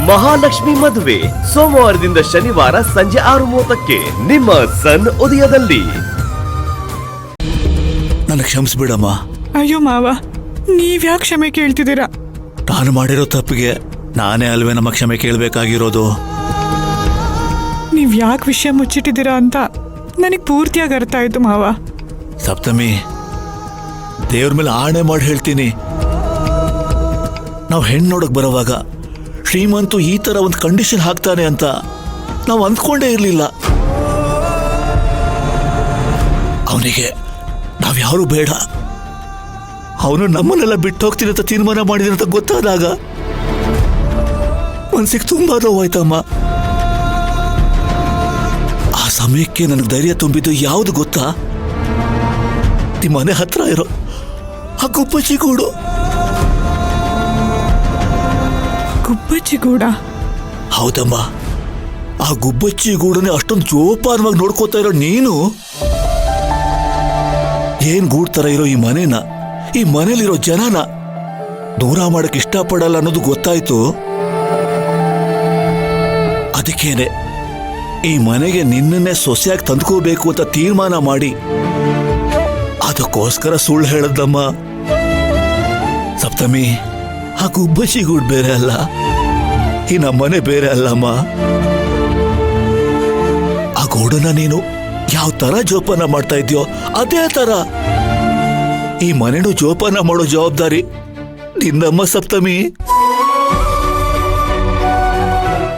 ಮಹಾಲಕ್ಷ್ಮಿ ಮದುವೆ ಸೋಮವಾರದಿಂದ ಶನಿವಾರ ಸಂಜೆ 6:30ಕ್ಕೆ ನಿಮ್ಮ ಸನ್ ಉದಯದಲ್ಲಿ. ನನಗೆ ಕ್ಷಮಿಸ್ಬಿಡಮ್ಮ. ಅಯ್ಯೋ ಮಾವ, ನೀವ್ಯಾಕೆ ಕ್ಷಮೆ ಕೇಳ್ತಿದ್ದೀರಾ? ನಾನು ಮಾಡಿರೋ ತಪ್ಪಿಗೆ ನಾನೇ ಅಲ್ವೇ ನಮ್ಮ ಕ್ಷಮೆ ಕೇಳಬೇಕಾಗಿರೋದು. ನೀವ್ ಯಾಕೆ ವಿಷಯ ಮುಚ್ಚಿಟ್ಟಿದ್ದೀರಾ ಅಂತ ನನಗೆ ಪೂರ್ತಿಯಾಗಿ ಅರ್ಥ ಆಯ್ತು ಮಾವ. ಸಪ್ತಮಿ, ದೇವ್ರ ಮೇಲೆ ಆಣೆ ಮಾಡಿ ಹೇಳ್ತೀನಿ, ನಾವು ಹೆಣ್ಣು ನೋಡಕ್ ಬರೋವಾಗ ಶ್ರೀಮಂತು ಈ ತರ ಒಂದು ಕಂಡೀಷನ್ ಹಾಕ್ತಾನೆ ಅಂತ ನಾವು ಅಂದ್ಕೊಂಡೇ ಇರಲಿಲ್ಲ. ಅವನಿಗೆ ನಾವ್ಯಾರು ಬೇಡ, ಅವನು ನಮ್ಮನ್ನೆಲ್ಲ ಬಿಟ್ಟು ಹೋಗ್ತೀನಿ ಅಂತ ತೀರ್ಮಾನ ಮಾಡಿದ್ರೆ ಅಂತ ಗೊತ್ತಾದಾಗ ಮನ್ಸಿಗೆ ತುಂಬಾ ನೋವಾಯ್ತಮ್ಮ. ಆ ಸಮಯಕ್ಕೆ ನನಗೆ ಧೈರ್ಯ ತುಂಬಿದ್ದು ಯಾವುದು ಗೊತ್ತಾ? ನಿಮ್ಮ ಮನೆ ಹತ್ರ ಇರೋ ಆ ಗುಬ್ಬಚ್ಚಿ ಗೂಡು. ಗುಬ್ಬಚ್ಚಿ ಗೂಡ? ಹೌದಮ್ಮ, ಆ ಗುಬ್ಬಚ್ಚಿ ಗೂಡನ್ನೇ ಅಷ್ಟೊಂದು ಜೋಪಾನವಾಗಿ ನೋಡ್ಕೋತಾ ಇರೋ ನೀನು ಏನ್ ಗೂಡ್ ತರ ಇರೋ ಈ ಮನೇನ, ಈ ಮನೇಲಿರೋ ಜನನ ದೂರ ಮಾಡಕ್ ಇಷ್ಟಪಡಲ್ಲ ಅನ್ನೋದು ಗೊತ್ತಾಯ್ತು. ಅದಕ್ಕೇನೆ ಈ ಮನೆಗೆ ನಿನ್ನನ್ನೇ ಸೊಸೆಯಾಗಿ ತಂದ್ಕೋಬೇಕು ಅಂತ ತೀರ್ಮಾನ ಮಾಡಿ ಅದಕ್ಕೋಸ್ಕರ ಸುಳ್ಳು ಹೇಳದ್ದಮ್ಮ. ಸಪ್ತಮಿ, ಆ ಗುಬ್ಬಚ್ಚಿ ಗೂಡ್ ಬೇರೆ ಅಲ್ಲ, ಈ ನಮ್ಮನೆ ಬೇರೆ ಅಲ್ಲಮ್ಮ. ಆ ಗೂಡನ್ನ ನೀನು ಯಾವ ತರ ಜೋಪಾನ ಮಾಡ್ತಾ ಇದೆಯೋ ಅದೇ ತರ ಈ ಮನೆನೂ ಜೋಪಾನ ಮಾಡೋ ಜವಾಬ್ದಾರಿ ನಿನ್ನಮ್ಮ. ಸಪ್ತಮಿ,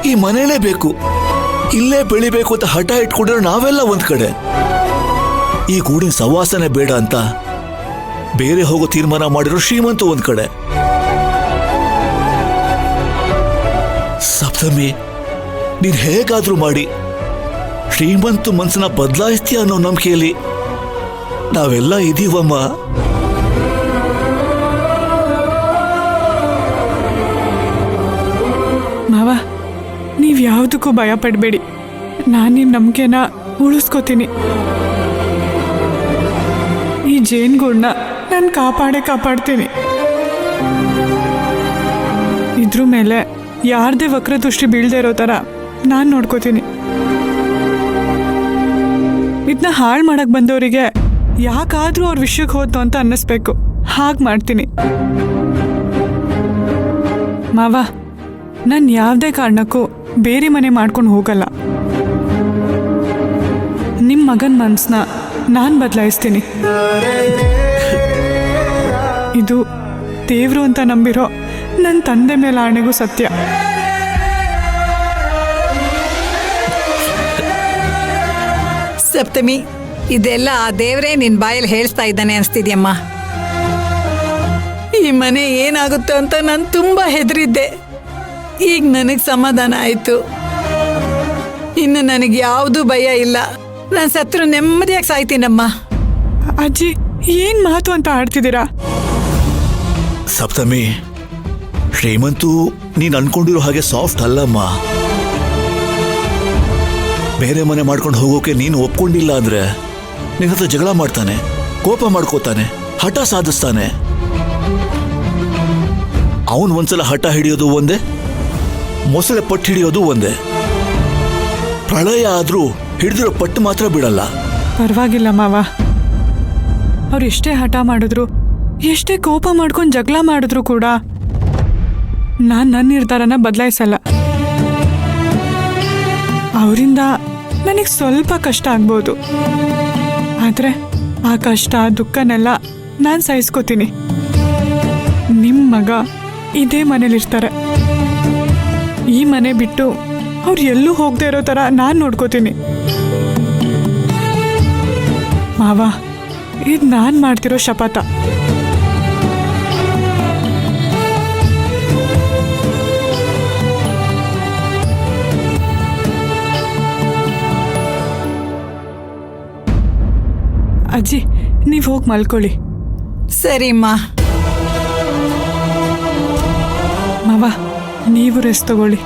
ಈ ಮನೆನೇ ಬೇಕು, ಇಲ್ಲೇ ಬೆಳಿಬೇಕು ಅಂತ ಹಠ ಇಟ್ಕೊಂಡ್ರೆ ನಾವೆಲ್ಲ ಒಂದ್ ಕಡೆ, ಈ ಗೂಡಿನ ಸವಾಸನೆ ಬೇಡ ಅಂತ ಬೇರೆ ಹೋಗೋ ತೀರ್ಮಾನ ಮಾಡಿರೋ ಶ್ರೀಮಂತ ಒಂದ್ ಕಡೆ. ಸಪ್ತಮಿ, ನೀನ್ ಹೇಗಾದ್ರೂ ಮಾಡಿ ಶ್ರೀಮಂತ ಮನ್ಸನ್ನ ಬದಲಾಯಿಸ್ತೀಯ ಅನ್ನೋ ನಂಬಿಕೆಯಲ್ಲಿ ನಾವೆಲ್ಲ ಇದೀವಮ್ಮ. ಮಾವ, ನೀವ್ ಯಾವ್ದಕ್ಕೂ ಭಯ ಪಡ್ಬೇಡಿ, ನಾನು ನಿಮ್ ನಂಬಿಕೆನ ಉಳಿಸ್ಕೋತೀನಿ. ಈ ಜೇನ್ಗೂಡ್ನ ನಾನು ಕಾಪಾಡ್ತೀನಿ. ಇದ್ರ ಮೇಲೆ ಯಾರ್ದೇ ವಕ್ರದೃಷ್ಟಿ ಬೀಳ್ದೇ ಇರೋ ಥರ ನಾನು ನೋಡ್ಕೋತೀನಿ. ಇದನ್ನ ಹಾಳು ಮಾಡಕ್ ಬಂದವರಿಗೆ ಯಾಕಾದ್ರೂ ಅವ್ರ ವಿಷಯಕ್ಕೆ ಹೋದ್ನು ಅಂತ ಅನ್ನಿಸ್ಬೇಕು, ಹಾಗೆ ಮಾಡ್ತೀನಿ. ಮಾವ, ನಾನು ಯಾವುದೇ ಕಾರಣಕ್ಕೂ ಬೇರೆ ಮನೆ ಮಾಡ್ಕೊಂಡು ಹೋಗಲ್ಲ. ನಿಮ್ಮ ಮಗನ ಮನಸ್ಸನ್ನ ನಾನು ಬದಲಾಯಿಸ್ತೀನಿ. ಇದು ದೇವ್ರು ಅಂತ ನಂಬಿರೋ ನನ್ನ ತಂದೆ ಮೇಲೆ ಆಣೆಗೂ ಸತ್ಯ. ಸಪ್ತಮಿ, ಇದೆಲ್ಲ ಆ ದೇವ್ರೇ ನಿನ್ ಬಾಯಲ್ಲಿ ಹೇಳ್ತಾ ಇದ್ದಾನೆ ಅನ್ಸ್ತಿದ್ಯಮ್ಮ. ಈ ಮನೆ ಏನಾಗುತ್ತೋ ಅಂತ ನಾನು ತುಂಬಾ ಹೆದರಿದ್ದೆ. ಈಗ ನನಗೆ ಸಮಾಧಾನ ಆಯ್ತು. ಇನ್ನು ನನಗೆ ಯಾವುದು ಭಯ ಇಲ್ಲ. ನಾನು ಸತ್ರು ನೆಮ್ಮದಿಯಾಗಿ ಸಾಯ್ತೀನಮ್ಮ. ಅಜ್ಜಿ, ಏನ್ ಮಾತು ಅಂತ ಆಡ್ತಿದ್ದೀರಾ? ಸಪ್ತಮಿ, ಶ್ರೀಮಂತು ನೀನ್ ಅನ್ಕೊಂಡಿರೋ ಹಾಗೆ ಸಾಫ್ಟ್ ಅಲ್ಲಮ್ಮ. ಬೇರೆ ಮನೆ ಮಾಡ್ಕೊಂಡು ಹೋಗೋಕೆ ನೀನು ಒಪ್ಕೊಂಡಿಲ್ಲ ಅಂದ್ರೆ ನಿನ್ನ ಹತ್ರ ಜಗಳ ಮಾಡ್ತಾನೆ, ಕೋಪ ಮಾಡ್ಕೋತಾನೆ, ಹಠ ಸಾಧಿಸ್ತಾನೆ. ಅವನು ಒಂದ್ಸಲ ಹಠ ಹಿಡಿಯೋದು ಒಂದೇ, ಮೊಸಳೆ ಪಟ್ಟು ಹಿಡಿಯೋದು ಒಂದೇ. ಪ್ರಳಯ ಆದ್ರೂ ಹಿಡಿದಿರೋ ಪಟ್ಟು ಮಾತ್ರ ಬಿಡಲ್ಲ. ಪರವಾಗಿಲ್ಲ ಮಾವ, ಅವ್ರು ಎಷ್ಟೇ ಹಠ ಮಾಡಿದ್ರು, ಎಷ್ಟೇ ಕೋಪ ಮಾಡ್ಕೊಂಡು ಜಗಳ ಮಾಡಿದ್ರು ಕೂಡ ನಾನು ನನ್ನ ನಿರ್ಧಾರನ ಬದಲಾಯಿಸಲ್ಲ. ಅವರಿಂದ ನನಗೆ ಸ್ವಲ್ಪ ಕಷ್ಟ ಆಗ್ಬೋದು, ಆದರೆ ಆ ಕಷ್ಟ ದುಃಖನೆಲ್ಲ ನಾನು ಸಹಿಸ್ಕೋತೀನಿ. ನಿಮ್ಮ ಮಗ ಇದೇ ಮನೇಲಿರ್ತಾರೆ. ಈ ಮನೆ ಬಿಟ್ಟು ಅವ್ರು ಎಲ್ಲೂ ಹೋಗದೆ ಇರೋ ಥರ ನಾನು ನೋಡ್ಕೋತೀನಿ. ಮಾವ, ಇದು ನಾನು ಮಾಡ್ತಿರೋ ಶಪಥ. ಅಜ್ಜಿ, ನೀವು ಹೋಗಿ ಮಲ್ಕೊಳ್ಳಿ. ಸರಿಮ್ಮ. ಮಾವ, ನೀವು ರೆಸ್ಟ್ ತಗೊಳ್ಳಿ.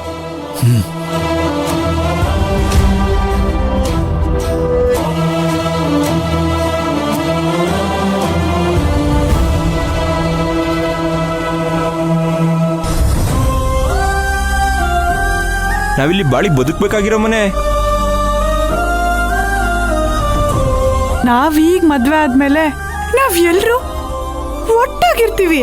ನಾವಿಲ್ಲಿ ಬಾಳಿ ಬದುಕಬೇಕಾಗಿರೋ ಮನೆ. ನಾವೀಗ ಮದ್ವೆ ಆದ್ಮೇಲೆ ನಾವ್ ಎಲ್ರು ಒಟ್ಟಾಗಿರ್ತೀವಿ.